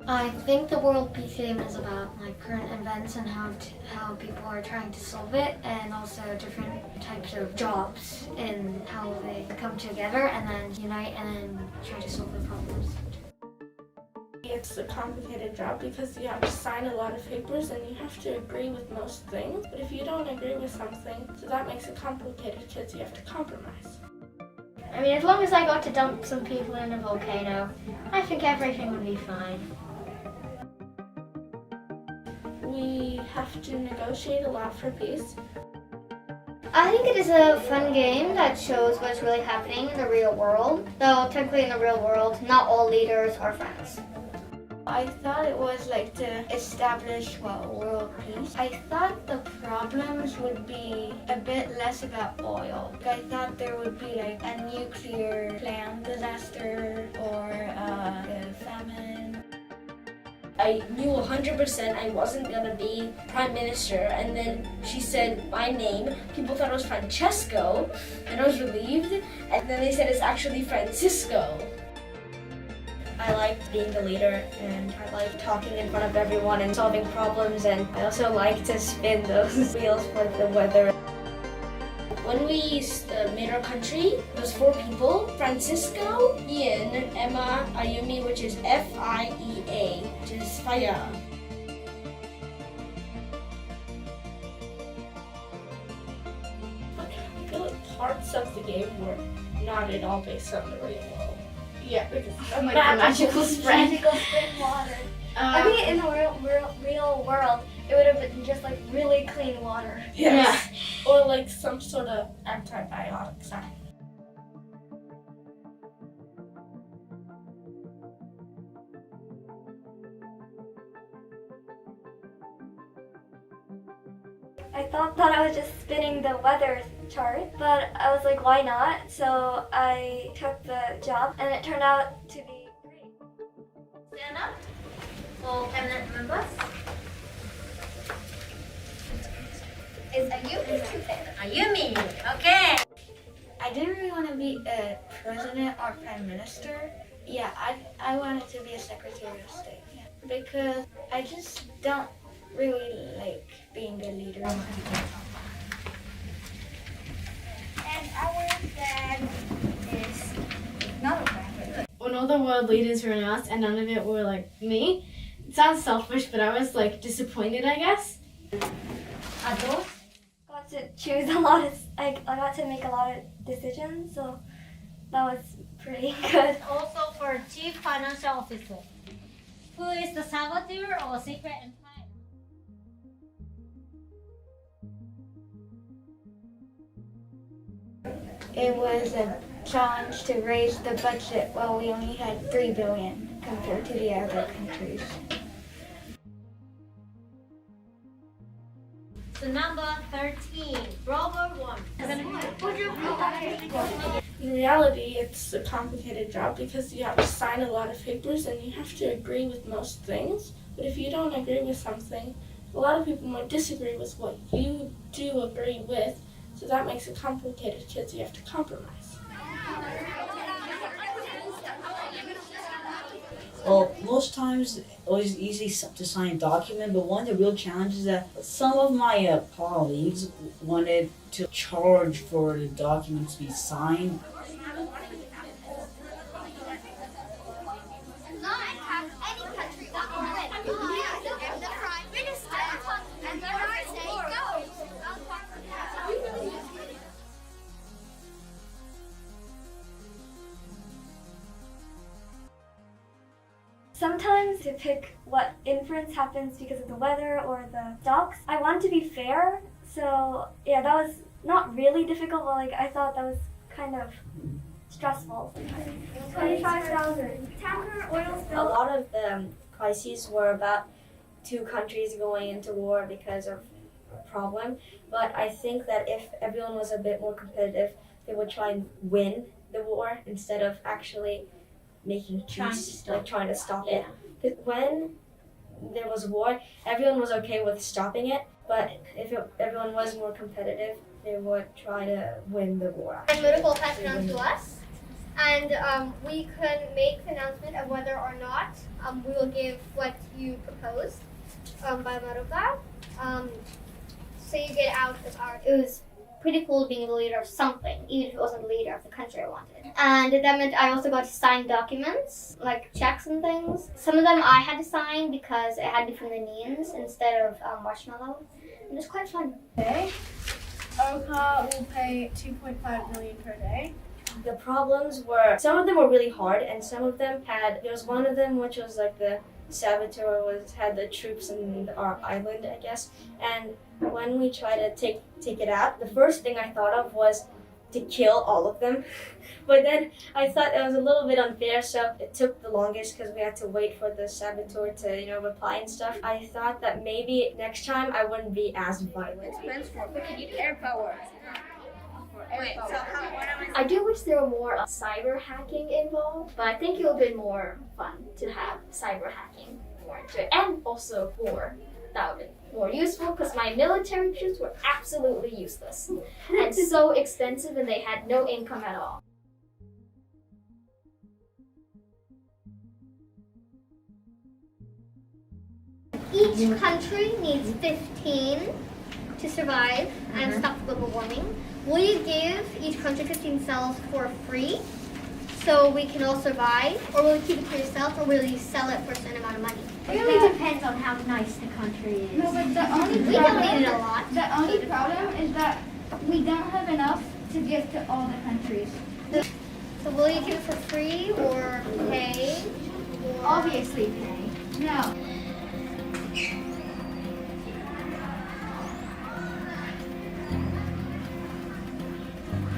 I think the world peace game is about like current events and how people are trying to solve it, and also different types of jobs and how they come together and then unite and then try to solve the problems. It's a complicated job because you have to sign a lot of papers and you have to agree with most things. But if you don't agree with something, so that makes it complicated because you have to compromise. I mean, as long as I got to dump some people in a volcano, I think everything would be fine. We have to negotiate a lot for peace. I think it is a fun game that shows what's really happening in the real world. Though technically in the real world, not all leaders are friends. I thought it was like to establish world peace. I thought the problems would be a bit less about oil. I thought there would be like a nuclear plant disaster or a famine. I knew 100% I wasn't gonna be prime minister, and then she said my name. People thought it was Francesco, and I was relieved, and then they said it's actually Francisco. I liked being the leader, and I liked talking in front of everyone and solving problems, and I also like to spin those wheels for the weather. When we made our country, it was 4 people: Francisco, Ian, Emma, Ayumi, which is FIEA, which is fire. I feel like parts of the game were not at all based on the real world. Yeah, because Like magical spring water. I think in the real world, it would have been just like really clean water. yes. Or like some sort of antibiotic sign. I thought that I was just spinning the weather chart, but I was like, why not? So I took the job, and it turned out to be great. Stand up, all cabinet members. Is Ayumi? Okay. I didn't really want to be a president or prime minister. Yeah, I wanted to be a secretary of state because I just don't really like being a leader. And our dad is not a friend. When all the world leaders were announced and none of it were like me, it sounds selfish, but I was like disappointed, I guess. Adults got to choose a lot of, I got to make a lot of decisions, so that was pretty good. Also for Chief Financial Officer, who is the saboteur or secret empire. It was a challenge to raise the budget while we only had 3 billion compared to the other countries. So number 13, Robert 1. In reality, it's a complicated job because you have to sign a lot of papers and you have to agree with most things. But if you don't agree with something, a lot of people might disagree with what you do agree with. So that makes it complicated because you have to compromise. Well, most times it was easy to sign a document, but one of the real challenges is that some of my colleagues wanted to charge for the documents to be signed. Sometimes to pick what inference happens because of the weather or the stocks, I want to be fair. So yeah, that was not really difficult, but like I thought that was kind of stressful. 25,000. Tanker oil A spill. lot of the crises were about 2 countries going into war because of a problem, but I think that if everyone was a bit more competitive, they would try and win the war instead of actually making peace, trying to stop it. Because when there was war, everyone was okay with stopping it, but if everyone was more competitive, they would try to win the war. Political passed down to us. and we can make the announcement of whether or not we will give what you proposed by mode of that. So you get out of our. It was pretty cool being the leader of something, even if it wasn't the leader of the country I wanted. And that meant I also got to sign documents, like checks and things. Some of them I had to sign because it had to be from the Neans instead of Marshmallow. It was quite fun. Okay. OCA will pay 2.5 million per day. The problems were, some of them were really hard, and some of them there was one of them which was like the saboteur had the troops in our island, I guess. And when we tried to take it out, the first thing I thought of was to kill all of them. But then I thought it was a little bit unfair, so it took the longest because we had to wait for the saboteur to, reply and stuff. I thought that maybe next time I wouldn't be as violent. I do wish there were more cyber hacking involved, but I think it would have been more fun to have cyber hacking more into it. And also that would have been more useful because my military troops were absolutely useless and so expensive, and they had no income at all. Each country needs 15 to survive and stop global warming. Will you give each country 15 cells for free so we can all survive? Or will you keep it for yourself, or will you sell it for a certain amount of money? It really depends on how nice the country is. No, but the only We don't need it a lot. The only problem is that we don't have enough to give to all the countries. So will you give it for free or pay? Or Obviously pay. No.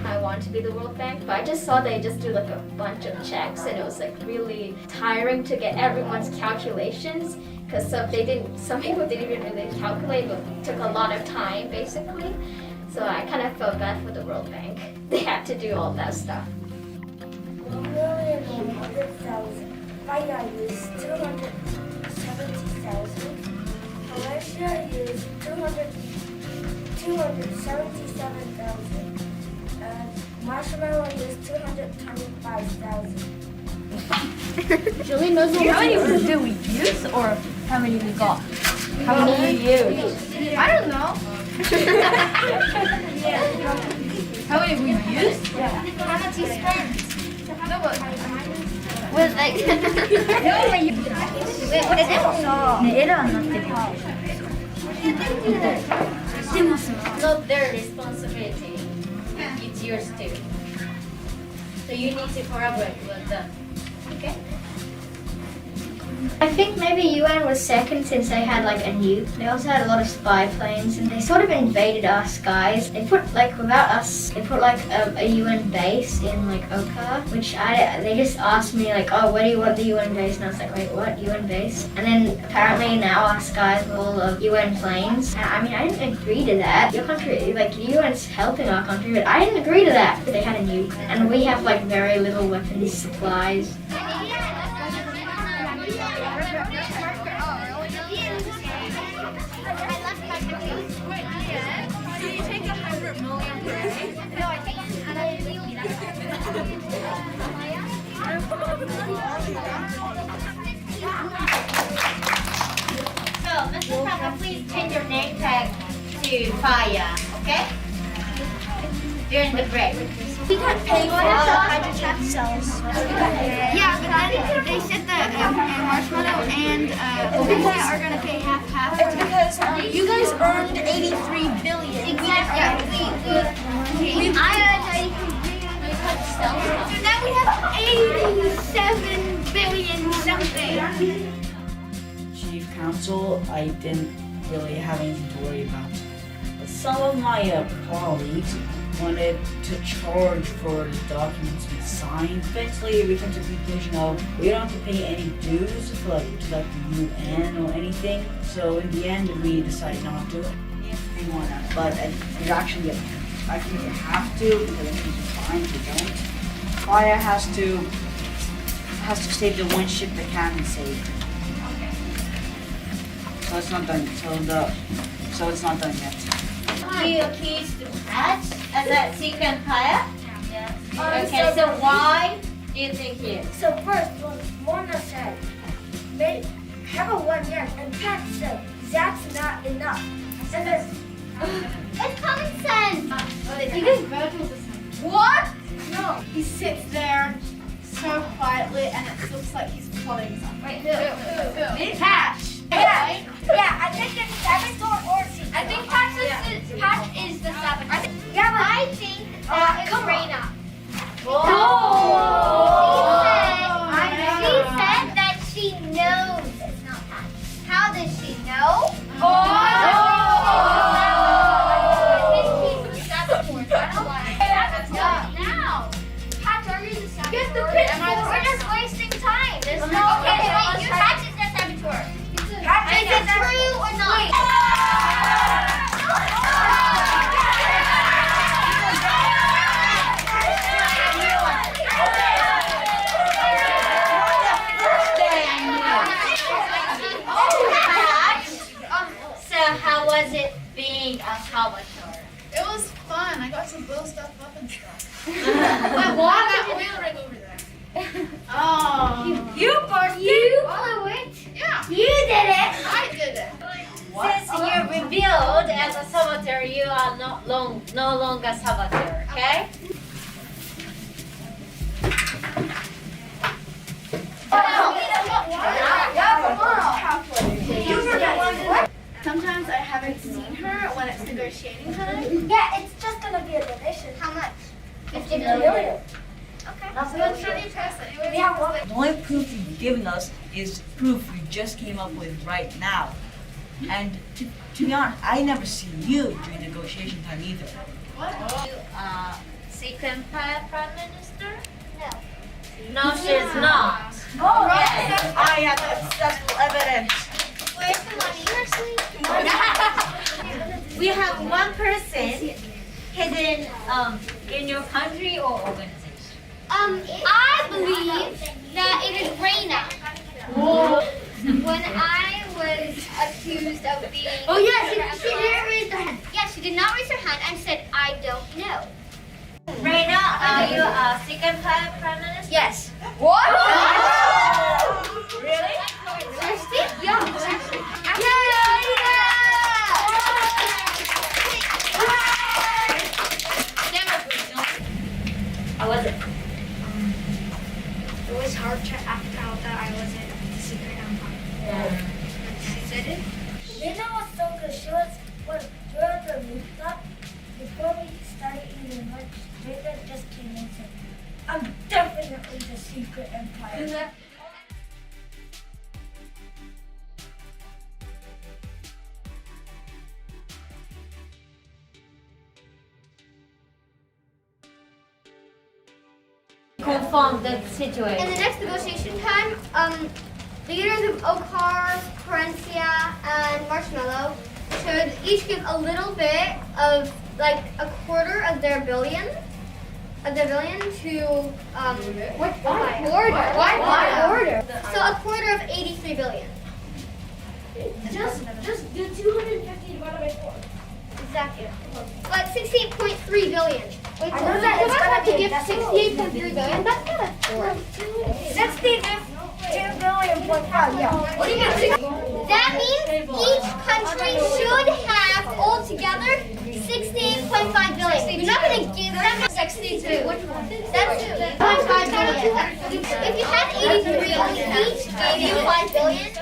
I want to be the World Bank, but I just saw they just do like a bunch of checks, and it was like really tiring to get everyone's calculations because some people didn't even really calculate, but it took a lot of time basically. So I kind of felt bad for the World Bank. They had to do all that stuff. 1,100,000. China used 270,000. Malaysia used 277,000. Marshmallow used 225,000. Julie knows how many did we use or how many we got? How many you used? I don't know. How many we used? How much you spent? No, but with like Not their responsibility. It's yours too. So you need to collaborate with them. Okay? I think maybe UN was second since they had like a nuke. They also had a lot of spy planes, and they sort of invaded our skies. They put without us, they put a UN base in Oka, which they just asked me oh, where do you want the UN base? And I was like, wait, what, UN base? And then apparently now our skies are full of UN planes. And, I mean, I didn't agree to that. Your country, the UN's helping our country, but I didn't agree to that. They had a nuke, and we have very little weapons supplies. So, Mr. Papa, please change your name tag to Fire, okay? During the break. we got paid for hydrogen cells. Yeah, but then they said that Marshmallow and Olivia are gonna pay half. It's because you guys earned 83 billion. Exactly. Now we have 87 billion something. Chief Counsel, I didn't really have anything to worry about. But some of my colleagues wanted to charge for the documents we signed. Eventually, we came to the conclusion of we don't have to pay any dues to the UN or anything. So in the end, we decided not to. If we want to, but it's actually I think we have to because I think it's fine if we don't. Fire has to save the one ship that can be saved. So it's not done. So it's not done yet. You accused Matt as a secret player? Yes. Okay, so why do you think here? So first, Mona said, have a 1 year, and Pat said, that's not enough. And then, It's common sense. You guys graduate the same. What? No. He sits there so quietly and it looks like he's plotting something. Wait, who? Patch. yeah, I think it's saboteur or secret. I think Patch is the saboteur. Yeah, but I think that it's Reina. She said that she knows it's not Patch. How does she know? We're just wasting time. There's no okay, you Patch is the saboteur. Is it true or not? So how was it being a saboteur? It was fun. I got to blow stuff up and stuff. My wall got oil ring over there. Oh. You? All of it? Yeah. You did it! I did it. Since you're revealed as a saboteur, you are no longer saboteur, okay? Sometimes I haven't seen her when it's negotiating time. yeah, it's just gonna be a donation. How much? 50 million. Okay. That's So good. it's really press anyway. Yeah, well, The only proof you've given us is proof you just came up with right now. And to be honest, I never see you during negotiation time either. Second Prime Minister? No. No, she's not. I have successful evidence. Where's the money? We have one person hidden in your country or organization. I believe that it is Reina. When I was accused of being... Oh, yeah, she didn't raise her hand. Yeah, she did not raise her hand and said, I don't know. Right now, are you a second Prime Minister? Yes. What? Really? Seriously? Yeah. How was it? It was hard to act out that I wasn't the secret empire. She said it. Lena was so good. She was, we were at the rooftop. Before we started eating lunch, Rita just came in and said, I'm definitely the secret empire. Confirm the situation. In the next negotiation time, leaders of Okar, Corencia, and Marshmallow should each give a little bit of, like, a quarter of their billion to, what order? Why order? So a quarter of 83 billion. Just do 250 divided by 4. Exactly. But 68.3 billion. Wait, I know that it's I gonna have to be give decimal. 68.3 billion? That's not a four. 62 billion point 5, yeah. What do you mean? That means each country should have altogether 68.5 billion. You're not going to give them 62. That's 0.5 billion. If you had 83, each gave you 5 billion.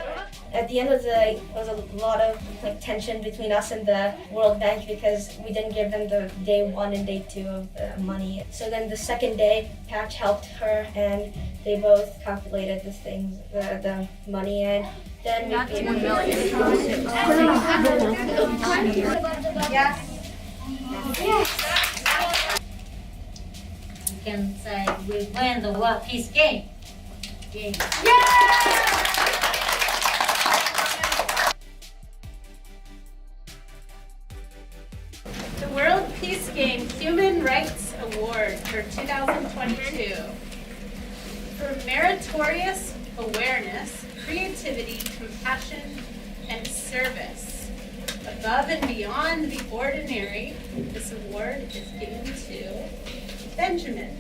At the end of the day, there was a lot of tension between us and the World Bank because we didn't give them the day 1 and day 2 of the money. So then the second day, Patch helped her and they both calculated the money, and then we gave them You can say we win the World Peace Game. The World Peace Game Human Rights Award for 2022 for meritorious awareness, creativity, compassion, and service. Above and beyond the ordinary, this award is given to Benjamin.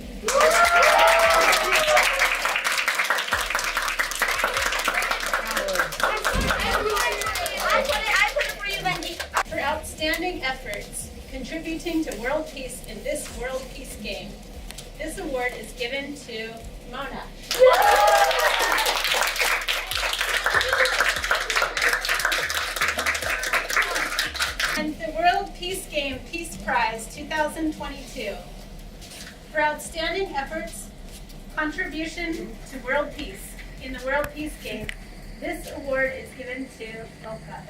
outstanding efforts contributing to world peace in this World Peace Game. This award is given to Mona. And the World Peace Game Peace Prize 2022. For outstanding efforts, contribution to world peace in the World Peace Game, this award is given to Ilka.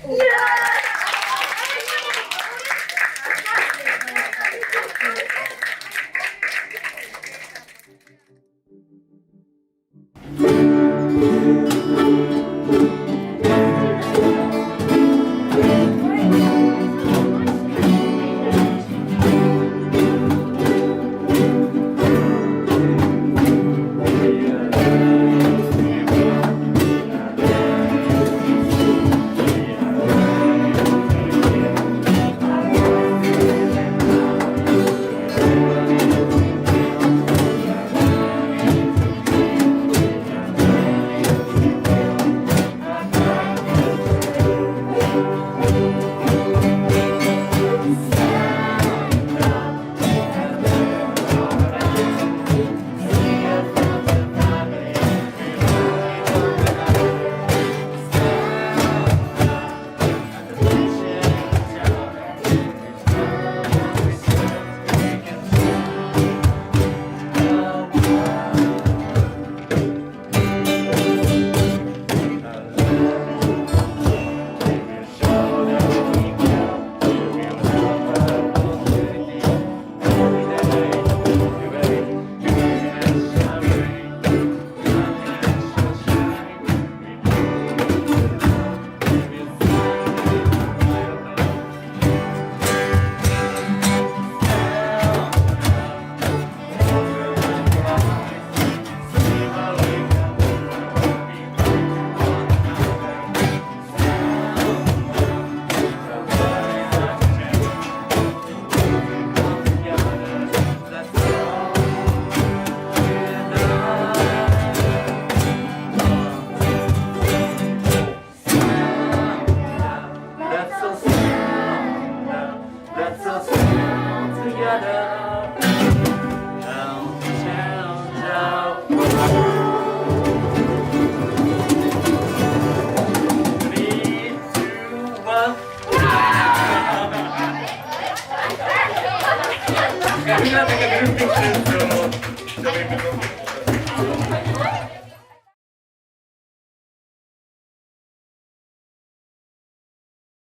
Una pequeña